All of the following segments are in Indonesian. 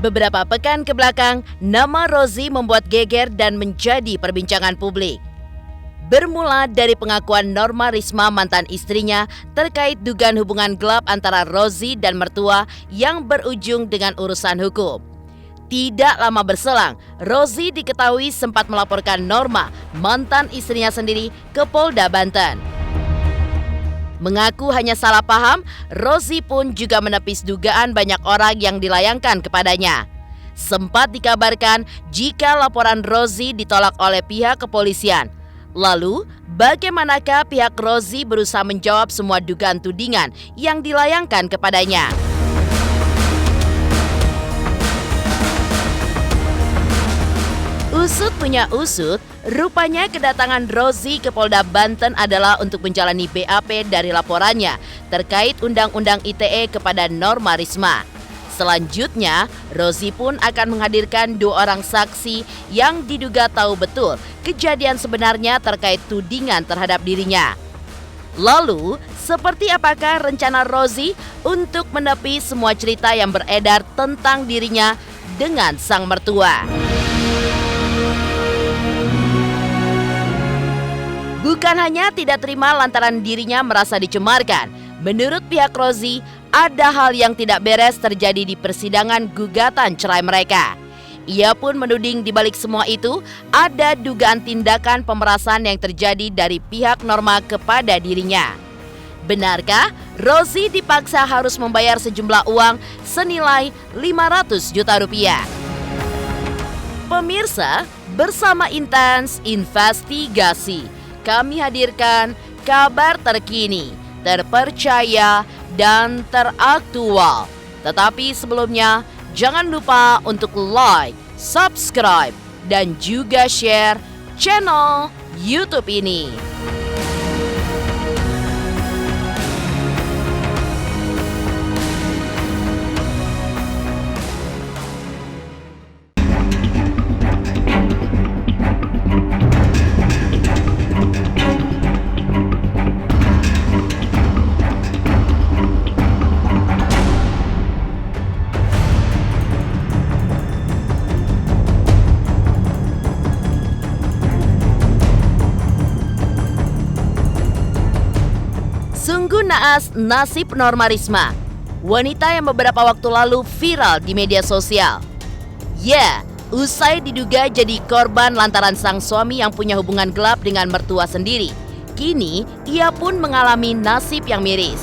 Beberapa pekan ke belakang, nama Rozi membuat geger dan menjadi perbincangan publik. Bermula dari pengakuan Norma Risma mantan istrinya terkait dugaan hubungan gelap antara Rozi dan mertua yang berujung dengan urusan hukum. Tidak lama berselang, Rozi diketahui sempat melaporkan Norma, mantan istrinya sendiri, ke Polda Banten. Mengaku hanya salah paham, Rozi pun juga menepis dugaan banyak orang yang dilayangkan kepadanya. Sempat dikabarkan jika laporan Rozi ditolak oleh pihak kepolisian. Lalu, bagaimanakah pihak Rozi berusaha menjawab semua dugaan tudingan yang dilayangkan kepadanya? Usut punya usut, rupanya kedatangan Rozi ke Polda Banten adalah untuk menjalani BAP dari laporannya terkait Undang-Undang ITE kepada Norma Risma. Selanjutnya, Rozi pun akan menghadirkan 2 orang saksi yang diduga tahu betul kejadian sebenarnya terkait tudingan terhadap dirinya. Lalu, seperti apakah rencana Rozi untuk menepis semua cerita yang beredar tentang dirinya dengan sang mertua? Bukan hanya tidak terima lantaran dirinya merasa dicemarkan. Menurut pihak Rozi, ada hal yang tidak beres terjadi di persidangan gugatan cerai mereka. Ia pun menuding di balik semua itu ada dugaan tindakan pemerasan yang terjadi dari pihak Norma kepada dirinya. Benarkah Rozi dipaksa harus membayar sejumlah uang senilai 500 juta rupiah? Pemirsa, bersama Intens Investigasi, kami hadirkan kabar terkini, terpercaya, dan teraktual. Tetapi sebelumnya, jangan lupa untuk like, subscribe, dan juga share channel YouTube ini. Sungguh naas nasib Norma Risma, wanita yang beberapa waktu lalu viral di media sosial. Ya, usai diduga jadi korban lantaran sang suami yang punya hubungan gelap dengan mertua sendiri, kini ia pun mengalami nasib yang miris.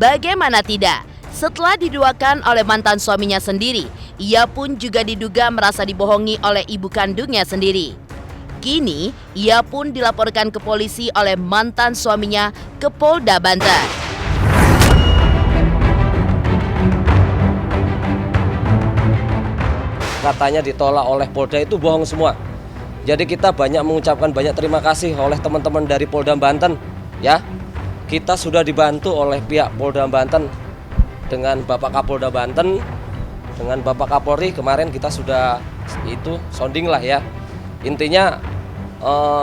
Bagaimana tidak? Setelah diduakan oleh mantan suaminya sendiri, ia pun juga diduga merasa dibohongi oleh ibu kandungnya sendiri. Kini, ia pun dilaporkan ke polisi oleh mantan suaminya ke Polda Banten. Katanya ditolak oleh Polda itu bohong semua. Jadi kita banyak mengucapkan banyak terima kasih oleh teman-teman dari Polda Banten. Ya, kita sudah dibantu oleh pihak Polda Banten. Dengan Bapak Kapolda Banten, dengan Bapak Kapolri kemarin kita sudah sounding lah ya. Intinya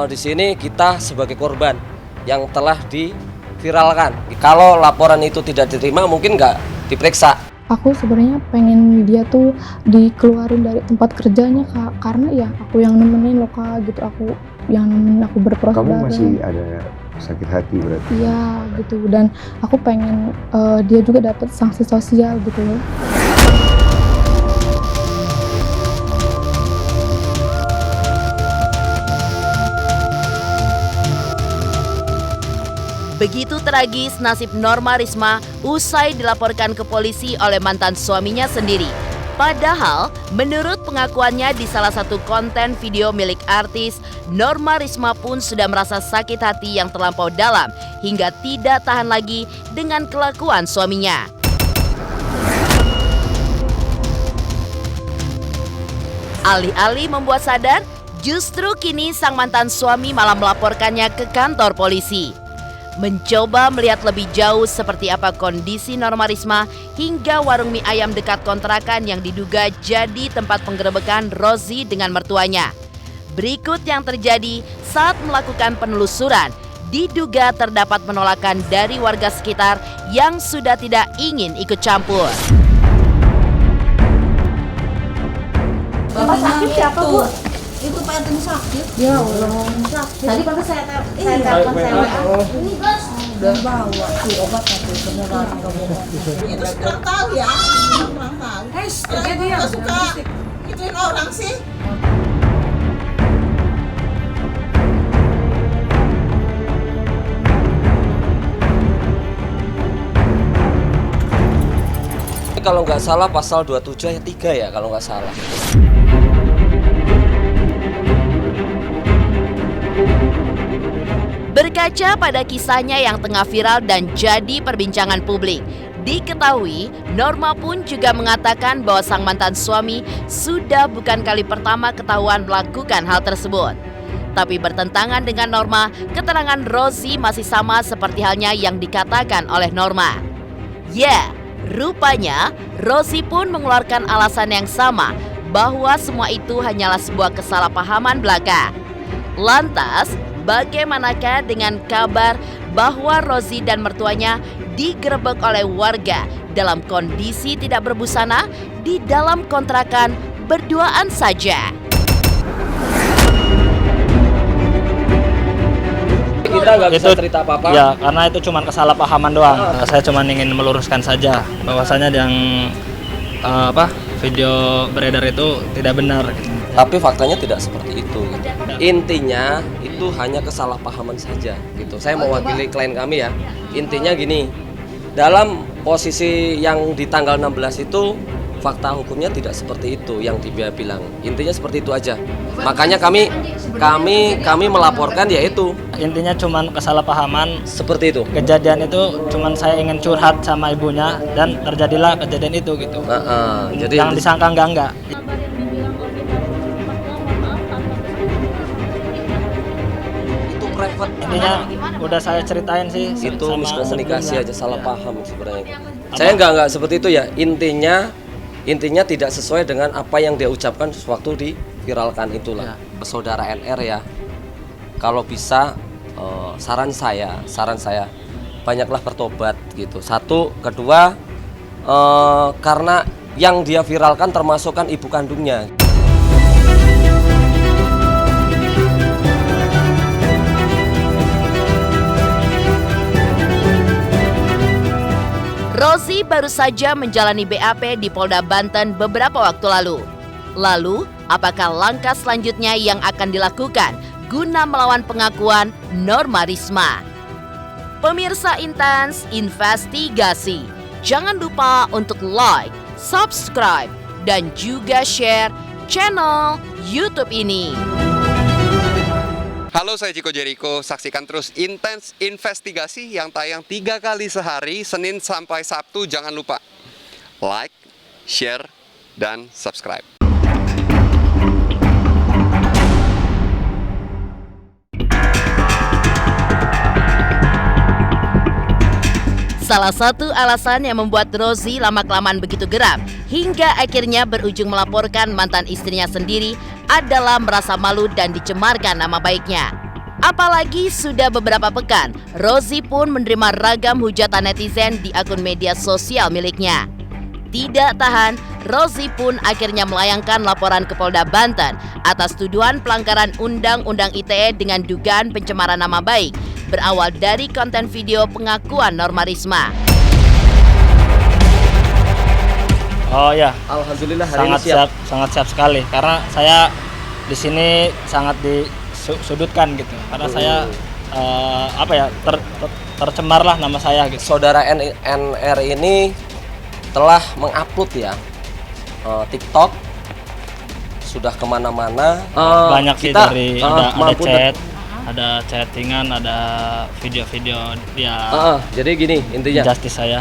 di sini kita sebagai korban yang telah diviralkan. Kalau laporan itu tidak diterima mungkin nggak diperiksa. Aku sebenarnya pengen dia tuh dikeluarin dari tempat kerjanya, Kak, karena ya aku yang nemenin loh, Kak, gitu, aku yang nemenin aku berproses. Kamu masih ada sakit hati berarti? Iya gitu, dan aku pengen dia juga dapat sanksi sosial gitu loh. Begitu tragis nasib Norma Risma usai dilaporkan ke polisi oleh mantan suaminya sendiri. Padahal, menurut pengakuannya di salah satu konten video milik artis, Norma Risma pun sudah merasa sakit hati yang terlampau dalam hingga tidak tahan lagi dengan kelakuan suaminya. Alih-alih membuat sadar, justru kini sang mantan suami malah melaporkannya ke kantor polisi. Mencoba melihat lebih jauh seperti apa kondisi Norma Risma hingga warung mie ayam dekat kontrakan yang diduga jadi tempat penggerebekan Rozi dengan mertuanya. Berikut yang terjadi saat melakukan penelusuran. Diduga terdapat penolakan dari warga sekitar yang sudah tidak ingin ikut campur. Bapak sakit siapa, Bu? Itu Pak RT sakit. Ya Allah. Tadi Bapak saya telepon saya WA. Udah bawa tuh obat tapi beneran kamu. Itu kurang tahu ya. Kurang tahu. Dia suka gituin orang sih. Kalau nggak salah pasal 27 ayat 3 ya kalau nggak salah. Berkaca pada kisahnya yang tengah viral dan jadi perbincangan publik, diketahui Norma pun juga mengatakan bahwa sang mantan suami sudah bukan kali pertama ketahuan melakukan hal tersebut. Tapi bertentangan dengan Norma, keterangan Rozi masih sama seperti halnya yang dikatakan oleh Norma. Ya, rupanya Rozi pun mengeluarkan alasan yang sama bahwa semua itu hanyalah sebuah kesalahpahaman belaka. Lantas, bagaimanakah dengan kabar bahwa Rozi dan mertuanya digerebek oleh warga dalam kondisi tidak berbusana di dalam kontrakan berduaan saja? Kita nggak bisa cerita apa-apa. Ya, karena itu cuma kesalahpahaman doang. Saya cuma ingin meluruskan saja bahwasanya yang video beredar itu tidak benar. Tapi faktanya tidak seperti itu. Gitu. Intinya itu hanya kesalahpahaman saja. Gitu. Saya mewakili klien kami ya. Intinya gini, dalam posisi yang di tanggal 16 itu fakta hukumnya tidak seperti itu yang dia bilang. Intinya seperti itu aja. Makanya kami melaporkan yaitu Intinya cuma kesalahpahaman. seperti itu. Kejadian itu cuma saya ingin curhat sama ibunya dan terjadilah kejadian itu gitu. Jadi Yang disangka enggak. itu private. Intinya udah saya ceritain sih. Itu sama miskomunikasi sebelumnya. aja, salah Ya. paham sebenarnya. Saya nggak seperti itu ya. Intinya tidak sesuai dengan apa yang dia ucapkan waktu diviralkan itulah. Saudara NR ya, kalau bisa saran saya banyaklah bertobat gitu. Satu, kedua karena yang dia viralkan termasuk kan ibu kandungnya. Rozi baru saja menjalani BAP di Polda Banten beberapa waktu lalu. Lalu, apakah langkah selanjutnya yang akan dilakukan guna melawan pengakuan Norma Risma? Pemirsa Intens Investigasi, jangan lupa untuk like, subscribe, dan juga share channel YouTube ini. Halo, saya Chico Jericho. Saksikan terus Intens Investigasi yang tayang 3 kali sehari, Senin sampai Sabtu. Jangan lupa like, share, dan subscribe. Salah satu alasan yang membuat Rozi lama-kelamaan begitu geram hingga akhirnya berujung melaporkan mantan istrinya sendiri adalah merasa malu dan dicemarkan nama baiknya. Apalagi sudah beberapa pekan, Rozi pun menerima ragam hujatan netizen di akun media sosial miliknya. Tidak tahan, Rozi pun akhirnya melayangkan laporan ke Polda Banten atas tuduhan pelanggaran Undang-Undang ITE dengan dugaan pencemaran nama baik berawal dari konten video pengakuan Norma Risma. Oh ya, Alhamdulillah hari ini siap. sangat siap sekali karena saya di sini sangat disudutkan gitu. Karena saya tercemar lah nama saya gitu. Saudara NR ini telah mengupload ya TikTok, sudah kemana-mana. Banyak sih dari ada mampu chat, ada chattingan, ada video-video dia jadi gini intinya. justice saya.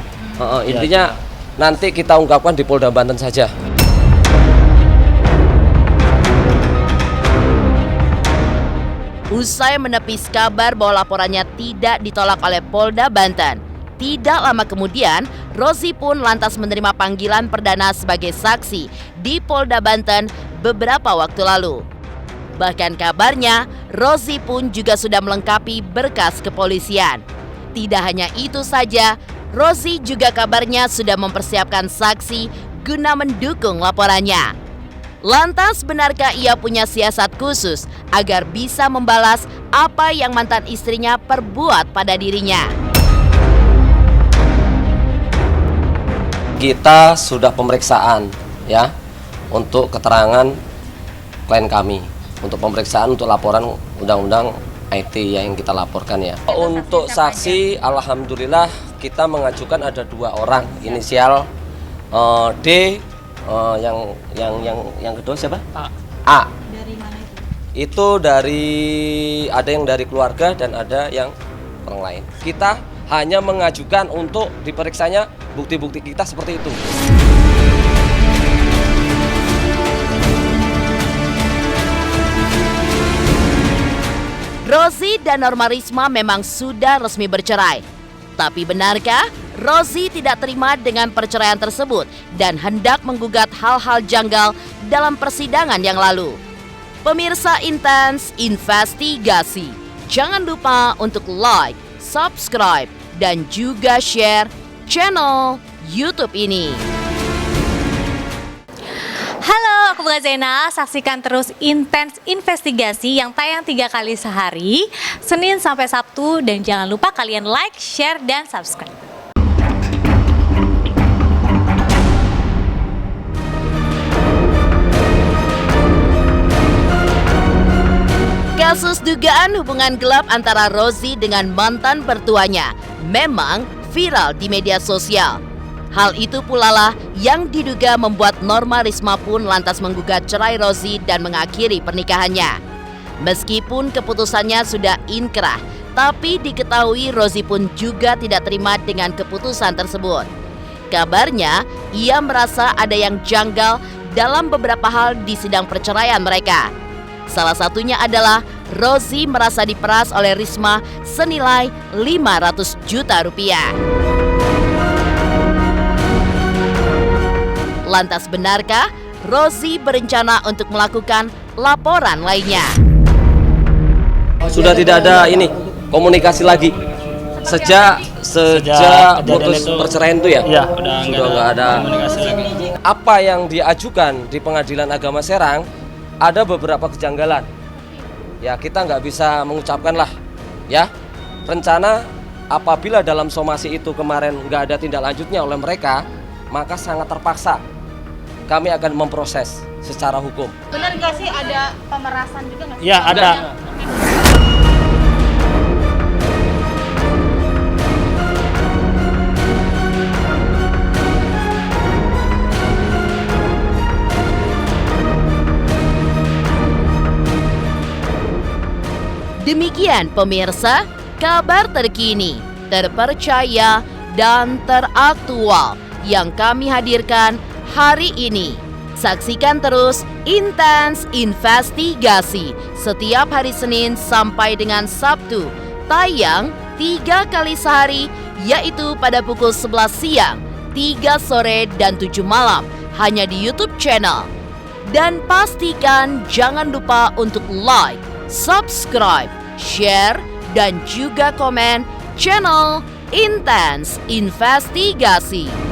Intinya nanti kita ungkapkan di Polda Banten saja. Usai menepis kabar bahwa laporannya tidak ditolak oleh Polda Banten, tidak lama kemudian Rozi pun lantas menerima panggilan perdana sebagai saksi di Polda Banten beberapa waktu lalu. Bahkan kabarnya, Rozi pun juga sudah melengkapi berkas kepolisian. Tidak hanya itu saja, Rozi juga kabarnya sudah mempersiapkan saksi guna mendukung laporannya. Lantas benarkah ia punya siasat khusus agar bisa membalas apa yang mantan istrinya perbuat pada dirinya? Kita sudah pemeriksaan ya untuk keterangan klien kami, untuk pemeriksaan untuk laporan undang-undang IT yang kita laporkan ya. Untuk saksi, alhamdulillah kita mengajukan ada 2 orang, inisial D, yang kedua siapa? A. Dari mana itu? Itu ada yang dari keluarga dan ada yang orang lain. Kita hanya mengajukan untuk diperiksanya bukti-bukti kita seperti itu. Rozi dan Norma Risma memang sudah resmi bercerai. Tapi benarkah Rozi tidak terima dengan perceraian tersebut dan hendak menggugat hal-hal janggal dalam persidangan yang lalu? Pemirsa Intens Investigasi, jangan lupa untuk like, subscribe, dan juga share channel YouTube ini. Halo, aku Bunga Zainal. Saksikan terus Intens Investigasi yang tayang 3 kali sehari, Senin sampai Sabtu. Dan jangan lupa kalian like, share, dan subscribe. Kasus dugaan hubungan gelap antara Rozi dengan mantan mertuanya memang viral di media sosial. Hal itu pula lah yang diduga membuat Norma Risma pun lantas menggugat cerai Rozi dan mengakhiri pernikahannya. Meskipun keputusannya sudah inkrah, tapi diketahui Rozi pun juga tidak terima dengan keputusan tersebut. Kabarnya, ia merasa ada yang janggal dalam beberapa hal di sidang perceraian mereka. Salah satunya adalah Rozi merasa diperas oleh Risma senilai 500 juta rupiah. Lantas benarkah Rozi berencana untuk melakukan laporan lainnya? Sudah tidak ada komunikasi lagi sejak putus perceraian itu ya? Iya, udah nggak ada komunikasi lagi. Apa yang diajukan di Pengadilan Agama Serang ada beberapa kejanggalan. Ya kita nggak bisa mengucapkan lah ya. Rencana apabila dalam somasi itu kemarin nggak ada tindak lanjutnya oleh mereka, maka sangat terpaksa kami akan memproses secara hukum. Benar nggak sih ada pemerasan juga nggak sih? Iya, ada. Demikian pemirsa, kabar terkini, terpercaya, dan teraktual yang kami hadirkan hari ini. Saksikan terus Intens Investigasi setiap hari Senin sampai dengan Sabtu, tayang 3 kali sehari, yaitu pada pukul 11 siang, 3 sore, dan 7 malam, hanya di YouTube channel. Dan pastikan jangan lupa untuk like, subscribe, share, dan juga komen channel Intens Investigasi.